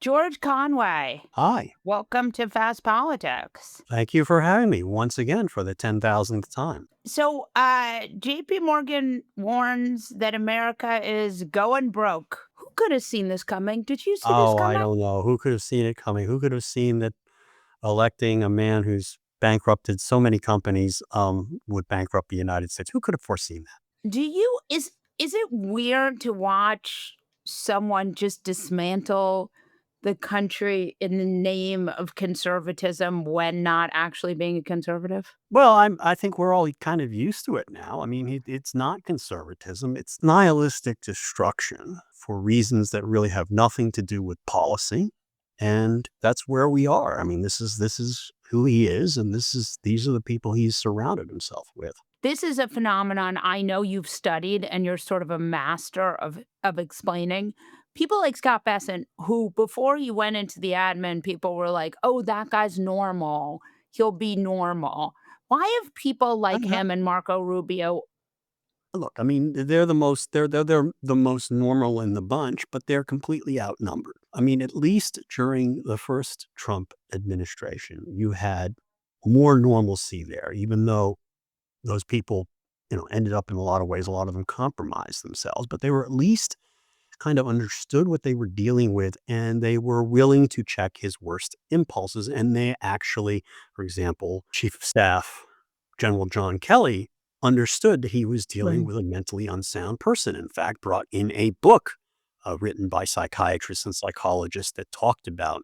George Conway, Hi. welcome to Fast Politics. Thank you for having me once again for the 10,000th time. JP Morgan warns that America is going broke. Who could have seen this coming? Did you see this Oh, I coming? don't know. Who could have seen it coming? Who could have seen that electing a man who's bankrupted so many companies would bankrupt the United States? Who could have foreseen that? Is it weird to watch someone just dismantle the country in the name of conservatism when not actually being a conservative? Well, I think we're all kind of used to it now. I mean, it's not conservatism. It's nihilistic destruction for reasons that really have nothing to do with policy. And that's where we are. I mean, this is who he is, and these are the people he's surrounded himself with. This is a phenomenon I know you've studied and you're sort of a master of explaining. People like Scott Bessent, who before he went into the admin, people were like, "Oh, that guy's normal. He'll be normal." Why have people like Uh, him and Marco Rubio? Look, I mean, they're the most normal in the bunch, but they're completely outnumbered. I mean, at least during the first Trump administration, you had more normalcy there, even though those people, ended up in a lot of ways, a lot of them compromised themselves, but they were at least kind of understood what they were dealing with, and they were willing to check his worst impulses. And they actually, for example, Chief of Staff General John Kelly understood that he was dealing Right. with a mentally unsound person. In fact, brought in a book written by psychiatrists and psychologists that talked about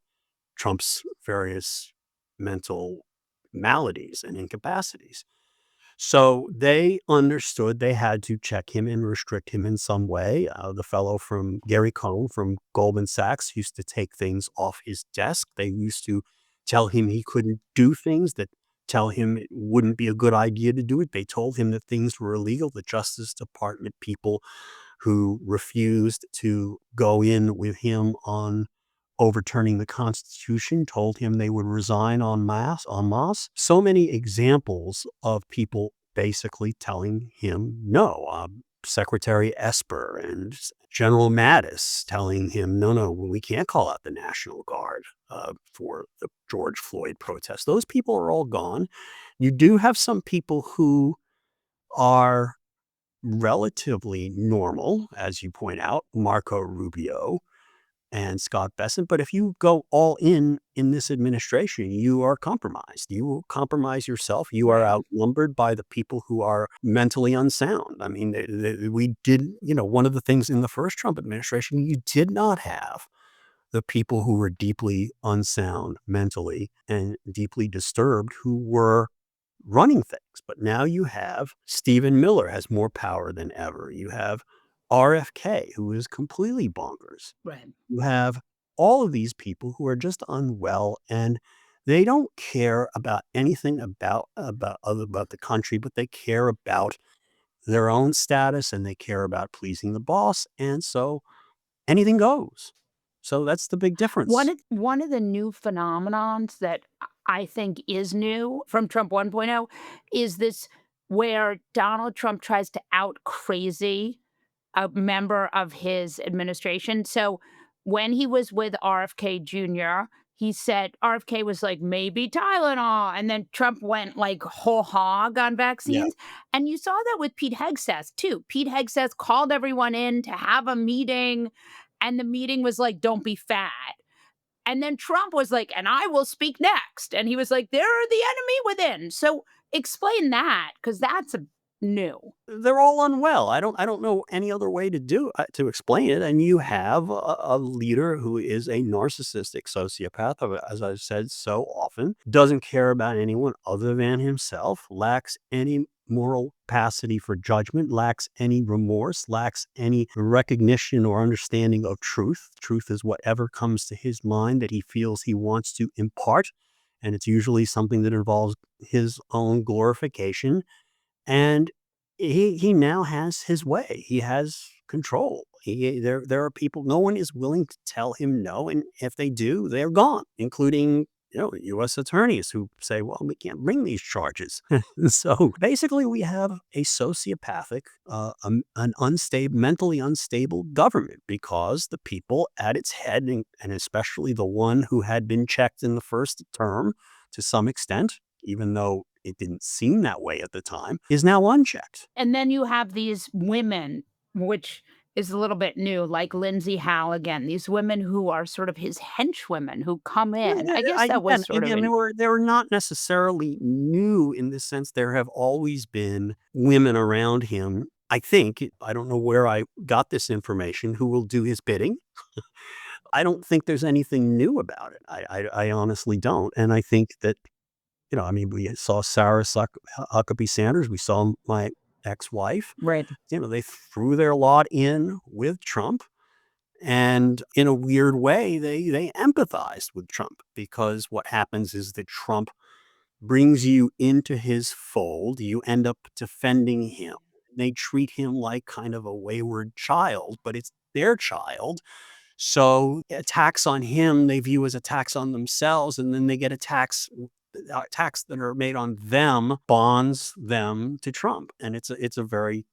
Trump's various mental maladies and incapacities. So they understood they had to check him and restrict him in some way. The fellow from Gary Cohn from Goldman Sachs used to take things off his desk. They used to tell him he couldn't do things, that tell him it wouldn't be a good idea to do it. They told him that things were illegal. The Justice Department people who refused to go in with him on overturning the Constitution told him they would resign en masse. So many examples of people basically telling him no. Secretary Esper and General Mattis telling him, no, no, we can't call out the National Guard for the George Floyd protest. Those people are all gone. You do have some people who are relatively normal, as you point out, Marco Rubio and Scott Bessent. But if you go all in this administration, you are compromised. You will compromise yourself. You are Right. outnumbered by the people who are mentally unsound. I mean, we did, one of the things in the first Trump administration, you did not have the people who were deeply unsound mentally and deeply disturbed who were running things. But now you have Stephen Miller has more power than ever. You have RFK, who is completely bonkers. Right. You have all of these people who are just unwell, and they don't care about anything about the country, but they care about their own status, and they care about pleasing the boss, and so anything goes. So that's the big difference. One of the new phenomenons that I think is new from Trump 1.0 is this where Donald Trump tries to out crazy a member of his administration. So when he was with RFK Jr., he said RFK was like, maybe Tylenol. And then Trump went like whole hog on Yeah. vaccines. And you saw that with Pete Hegseth too. Pete Hegseth called everyone in to have a meeting, and the meeting was like, don't be fat. And then Trump was like, and I will speak next. And he was like, they're the enemy within. So explain that because that's new. They're all unwell. I don't know any other way to explain it. And you have a leader who is a narcissistic sociopath, as I've said so often, doesn't care about anyone other than himself, lacks any moral capacity for judgment, lacks any remorse, lacks any recognition or understanding of truth. Truth is whatever comes to his mind that he feels he wants to impart. And it's usually something that involves his own glorification. And he now has his way. He has control. There are people, no one is willing to tell him no, and if they do, they're gone, including U.S. attorneys who say, well, we can't bring these charges. So basically, we have a sociopathic, an unstable, mentally unstable government because the people at its head, and especially the one who had been checked in the first term to some extent, even though it didn't seem that way at the time, is now unchecked. And then you have these women, which is a little bit new, like Lindsay Halligan, these women who are sort of his henchwomen who come Yeah, in. yeah, I guess I that was again sort of again, an they were not necessarily new in the sense there have always been women around him, I think, I don't know where I got this information, who will do his bidding. I don't think there's anything new about it. I honestly don't, and I think that, I mean, we saw Sarah Huckabee Sanders, we saw my ex-wife, right, they threw their lot in with Trump. And in a weird way, they empathized with Trump because what happens is that Trump brings you into his fold. You end up defending him. They treat him like kind of a wayward child, but it's their child. So attacks on him, they view as attacks on themselves, and then they get attacks that are made on them bonds them to Trump, and it's a very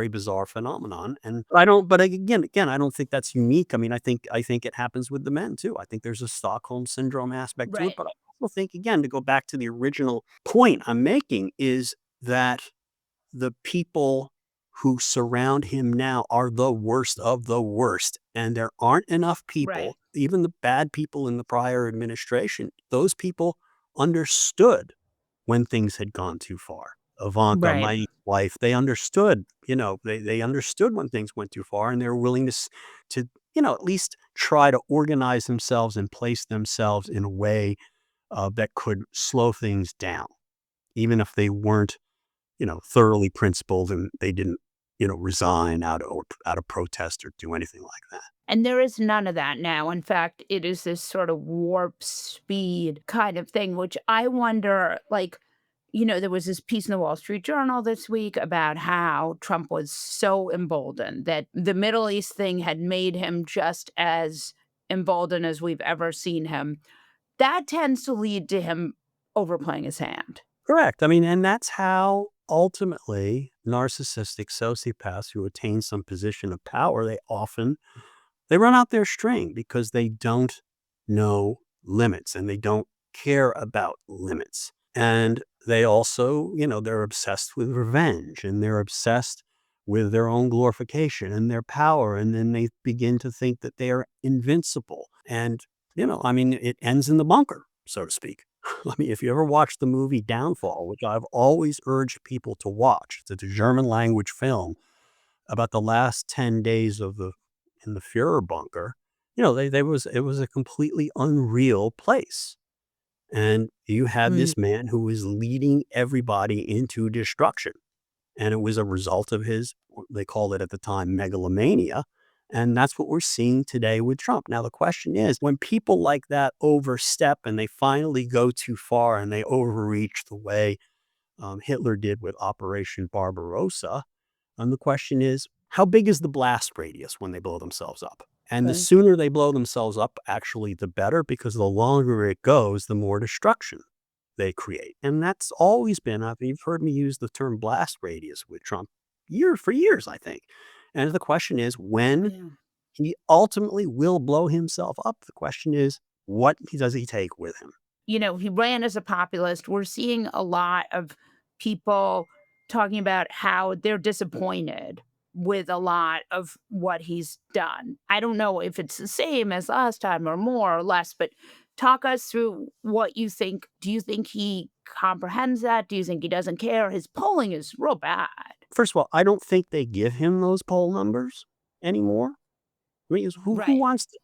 bizarre phenomenon. And I don't, but again, I don't think that's unique. I mean, I think it happens with the men too. I think there's a Stockholm syndrome aspect to it, right, but I also think, again, to go back to the original point I'm making, is that the people who surround him now are the worst of the worst. And there aren't enough right, people, even the bad people in the prior administration, those people understood when things had gone too far. Ivanka, right. my wife, they understood, they understood when things went too far, and they were willing to, at least try to organize themselves and place themselves in a way that could slow things down, even if they weren't, thoroughly principled and they didn't, resign out of protest or do anything like that. And there is none of that now. In fact, it is this sort of warp speed kind of thing, which I wonder, like, there was this piece in the Wall Street Journal this week about how Trump was so emboldened that the Middle East thing had made him just as emboldened as we've ever seen him. That tends to lead to him overplaying his hand. Correct. I mean, and that's how ultimately narcissistic sociopaths who attain some position of power, they run out their string because they don't know limits and they don't care about limits. And they also, they're obsessed with revenge and they're obsessed with their own glorification and their power. And then they begin to think that they are invincible. And, I mean, it ends in the bunker, so to speak. I mean, if you ever watched the movie Downfall, which I've always urged people to watch, it's a German language film about the last 10 days in the Führer bunker. It was a completely unreal place. And you had Mm, this man who was leading everybody into destruction. And it was a result of his, they called it at the time, megalomania. And that's what we're seeing today with Trump. Now, the question is, when people like that overstep and they finally go too far and they overreach the way Hitler did with Operation Barbarossa, and the question is, how big is the blast radius when they blow themselves up? And the right. sooner they blow themselves up, actually, the better, because the longer it goes, the more destruction they create. And that's always been, you've heard me use the term blast radius with Trump for years, I think. And the question is, when Yeah. he ultimately will blow himself up, the question is, what does he take with him? He ran as a populist. We're seeing a lot of people talking about how they're disappointed with a lot of what he's done. I don't know if it's the same as last time or more or less, but talk us through what you think. Do you think he comprehends that? Do you think he doesn't care? His polling is real bad. First of all, I don't think they give him those poll numbers anymore. I mean, who Right. wants to,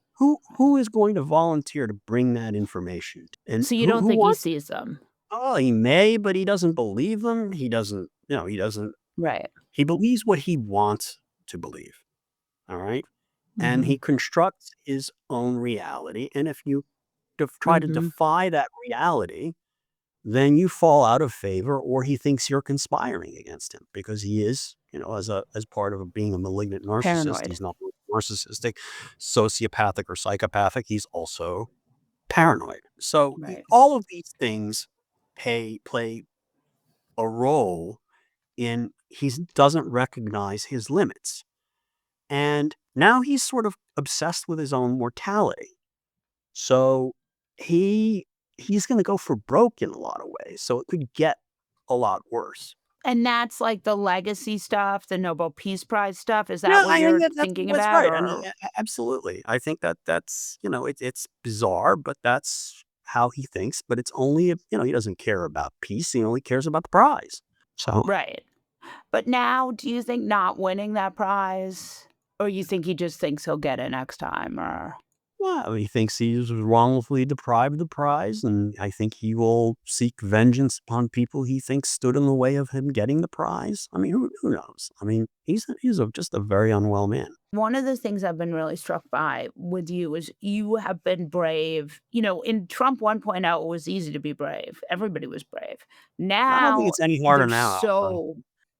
who is going to volunteer to bring that information? And So you who don't who think he wants? sees them? Oh, he may, but he doesn't believe them. He doesn't, he doesn't. Right. He believes what he wants to believe. All right, and Mhm. he constructs his own reality. And if you try to Mhm. defy that reality, then you fall out of favor, or he thinks you're conspiring against him because he is, as part of being a malignant narcissist, Paranoid. he's not narcissistic, sociopathic, or psychopathic. He's also paranoid. So Right. all of these things play a role in he doesn't recognize his limits. And now he's sort of obsessed with his own mortality. So he he's gonna go for broke in a lot of ways, so it could get a lot worse. And that's like the legacy stuff, the Nobel Peace Prize stuff? Is that Yeah, what I think you're that's thinking that's about? right. I mean, Or absolutely. I think that's, it's bizarre, but that's how he thinks, but it's only if, he doesn't care about peace, he only cares about the prize. So, right. But now, do you think not winning that prize, or you think he just thinks he'll get it next time? Or well, he thinks he was wrongfully deprived of the prize, and I think he will seek vengeance upon people he thinks stood in the way of him getting the prize. I mean, who knows? I mean, just a very unwell man. one of the things I've been really struck by with you is you have been brave. In Trump 1.0, it was easy to be brave. Everybody was brave. I don't think Now, it's any harder there's now. so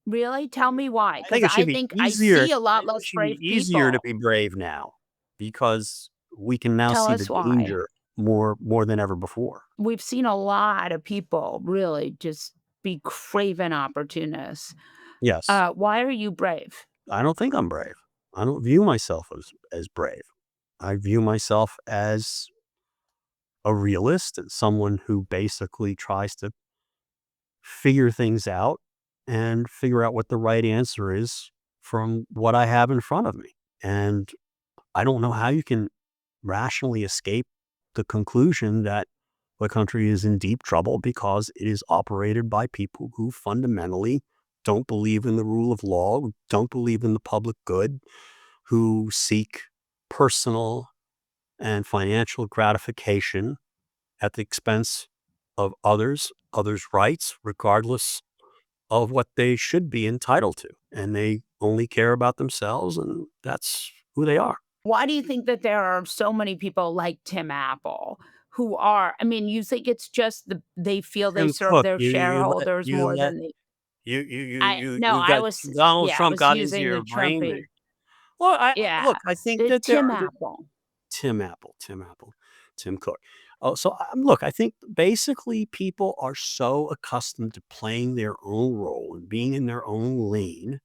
really? Tell me why? I Because think it I should be think I easier. see a I lot think it less should be brave easier to people. be brave now because we can now Tell see the us why. danger more than ever before. We've seen a lot of people really just be craven opportunists. Yes. Why are you brave? I don't think I'm brave. I don't view myself as brave. I view myself as a realist and someone who basically tries to figure things out and figure out what the right answer is from what I have in front of me. And I don't know how you can rationally escape the conclusion that the country is in deep trouble because it is operated by people who fundamentally don't believe in the rule of law, who don't believe in the public good, who seek personal and financial gratification at the expense of others' rights, regardless of what they should be entitled to. And they only care about themselves, and that's who they are. Why do you think that there are so many people like Tim Apple who are I mean, you think it's just they feel they Tim serve Cook, their shareholders more than the you no, you I got was Donald yeah, I Trump was got into using the your brain there. Trumpy. Well, Yeah, look, I think the that Tim Apple. Tim Apple, Tim Cook. Oh, so, look, I think basically people are so accustomed to playing their own role and being in their own lane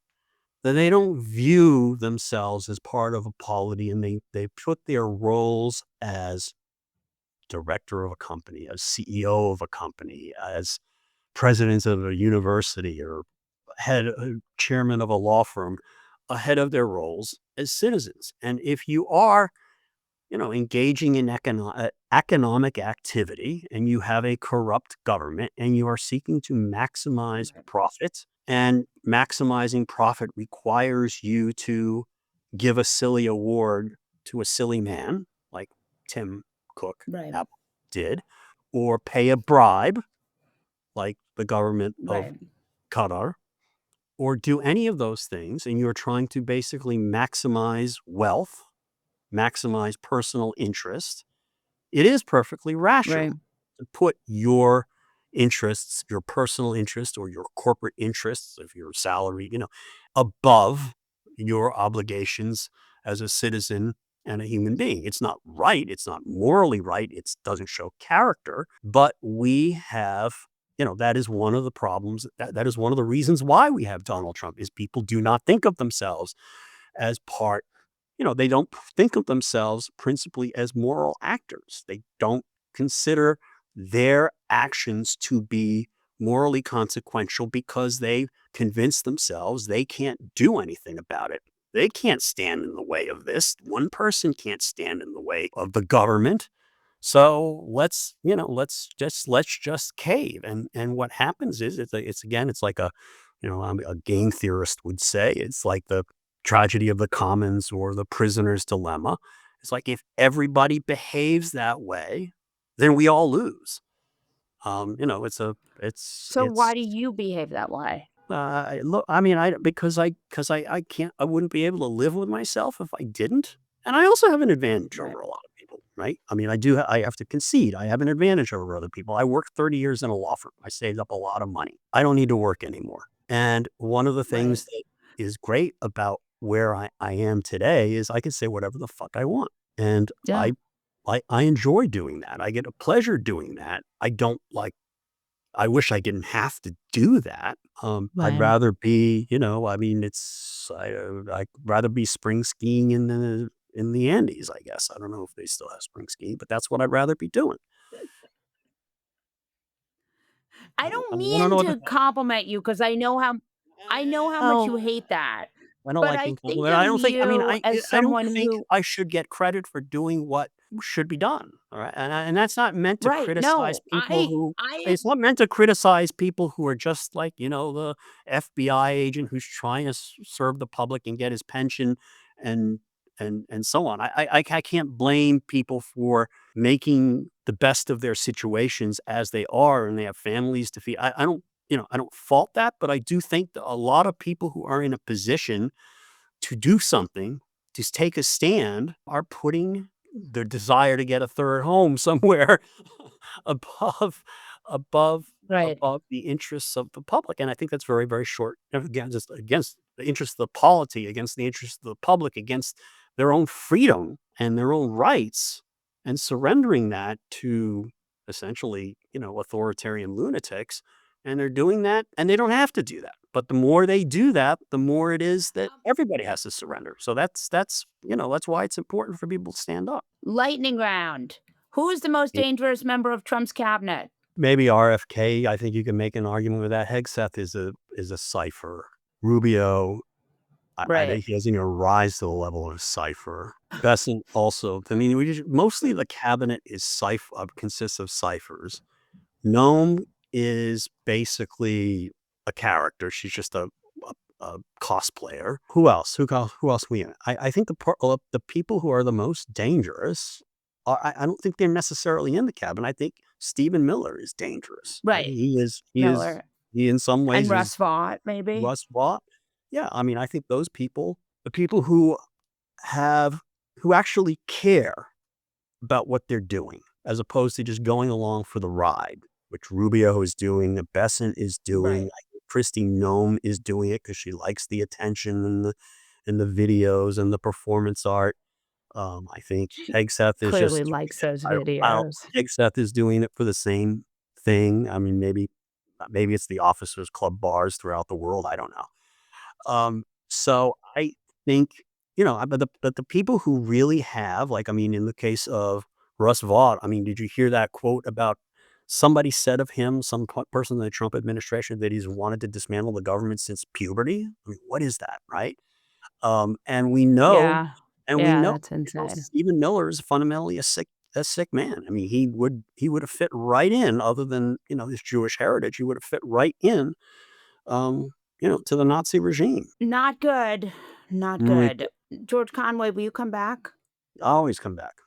that they don't view themselves as part of a polity, and they put their roles as director of a company, as CEO of a company, as president of a university, or chairman of a law firm, ahead of their roles as citizens. And if you are, engaging in economic activity, and you have a corrupt government, and you are seeking to maximize Right, profit, and maximizing profit requires you to give a silly award to a silly man like Tim Cook right, Apple did, or pay a bribe like the government of right, Qatar, or do any of those things, and you're trying to basically maximize wealth, maximize personal interest, it is perfectly right, rational to put your interests, your personal interest or your corporate interests of your salary, above your obligations as a citizen and a human being. It's not right. It's not morally right. It doesn't show character. But we have, that is one of the problems. That is one of the reasons why we have Donald Trump is people do not think of themselves as part they don't think of themselves principally as moral actors. They don't consider their actions to be morally consequential because they convince themselves they can't do anything about it. They can't stand in the way of this. One person can't stand in the way of the government. So let's just cave. And what happens is it's again, it's like a game theorist would say, it's like the tragedy of the commons or the prisoner's dilemma. It's like if everybody behaves that way, then we all lose. It's a so why do you behave that way? look, I mean, I can't, I wouldn't be able to live with myself if I didn't. And I also have an advantage Right, over a lot of people, right? I mean, I have to concede, I have an advantage over other people. I worked 30 years in a law firm. I saved up a lot of money. I don't need to work anymore. And one of the right, things that is great about where I am today is I can say whatever the fuck I want. And yeah, I I enjoy doing that. I get a pleasure doing that. I don't like I wish I didn't have to do that. I'd Right. rather be, I mean, I'd rather be spring skiing in the Andes, I guess. I don't know if they still have spring skiing, but that's what I'd rather be doing. I don't I don't know mean what to to compliment you because I know how much you oh, hate that, I don't but like I being think complimented. of I don't think I mean, you as I don't someone think who I should get credit for doing what should be done, all right? And that's not meant to right, criticize no, people who I it's not meant to criticize people who are just like, the FBI agent who's trying to serve the public and get his pension and and so on. I can't blame people for making the best of their situations as they are, and they have families to feed. I don't, I don't fault that, but I do think that a lot of people who are in a position to do something, to take a stand, are putting their desire to get a third home somewhere above above right. above the interests of the public, and I think that's very, very short again, just against the interests of the polity, against the interests of the public, against their own freedom and their own rights, and surrendering that to essentially, authoritarian lunatics, and they're doing that, and they don't have to do that. But the more they do that, the more it is that everybody has to surrender. So that's why it's important for people to stand up. Lightning round. Who is the most Yeah. dangerous member of Trump's cabinet? Maybe RFK, I think you can make an argument with that. Hegseth is a cipher. Rubio, I Right. think he doesn't even rise to the level of a cipher. Bessent also. I mean, mostly the cabinet is consists of ciphers. Gnome is basically a character. She's just a cosplayer. Who else we in? I think the people who are the most dangerous are I don't think they're necessarily in the cabin. I think Stephen Miller is dangerous. I think Right. Miller he in some and ways is Russ Vought, maybe? Russ Vought. Yeah, I mean, I think those people, the people have who actually care about what they're doing, as opposed to just going along for the ride, which Rubio is doing, that Besant is doing. Right. I think Kristi Noem is doing it because she likes the attention and the videos and the performance art. I think She Hegseth is clearly just doing likes it. those I don't videos. Hegseth is doing it for the same thing. I mean, maybe it's the officers club bars throughout the world. I don't know. So I think, but the people who really have, like, I mean, in the case of Russ Vought, I mean, did you hear that quote about somebody said of him, person in the Trump administration, that he's wanted to dismantle the government since puberty? I mean, what is that, right? And we know, Yeah. and we Yeah, know, that's insane. Stephen Miller is fundamentally a sick man. I mean, he would have fit right in, other than his Jewish heritage, he would have fit right in, um, to the Nazi regime. Not good. Not Mm, good. George Conway, will you come back? always come back.